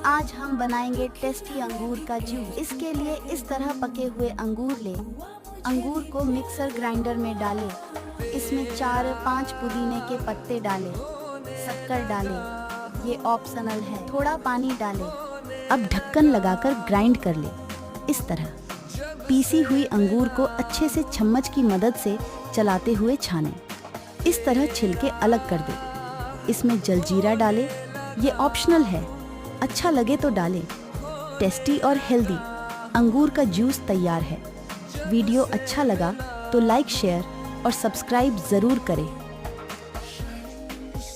आज हम बनाएंगे टेस्टी अंगूर का जूस। इसके लिए इस तरह पके हुए अंगूर ले। अंगूर को मिक्सर ग्राइंडर में डालें। इसमें 4-5 पुदीने के पत्ते डालें। शक्कर डालें, ये ऑप्शनल है। थोड़ा पानी डालें। अब ढक्कन लगाकर ग्राइंड कर ले। इस तरह पीसी हुई अंगूर को अच्छे से चम्मच की मदद से चलाते हुए छानें। इस तरह छिलके अलग कर दे। इसमें जलजीरा डालें, ये ऑप्शनल है, अच्छा लगे तो डालें। टेस्टी और हेल्दी अंगूर का जूस तैयार है। वीडियो अच्छा लगा तो लाइक, शेयर और सब्सक्राइब ज़रूर करें।